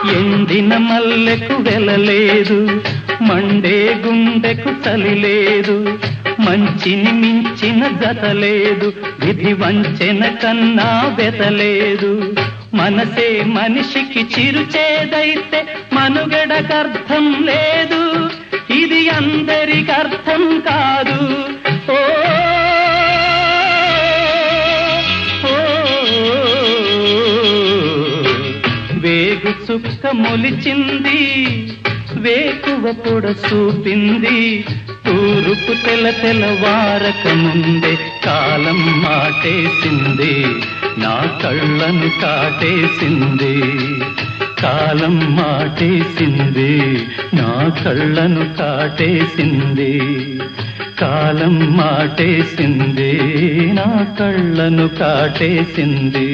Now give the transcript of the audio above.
ఎండిన మల్లెకు వెలలేదు, మండే గుండెకు చలి లేదు, మంచిని మించిన జతలేదు, విధి వంచెన కన్నా వెతలేదు. మనసే మనిషికి చిరుచేదైతే మనుగడకర్థం లేదు, ఇది అందరికి అర్థం కాదు. ఓ వేగు చుక్క మొలిచింది, వేకువ పొడ చూపింది, తూరుపు తెల్లవారక ముందే కాలం మాటేసింది, నా కళ్ళను కాటేసింది. కాలం మాటేసింది, నా కళ్ళను కాటేసింది. కాలం మాటేసింది, నా కళ్ళను కాటేసింది.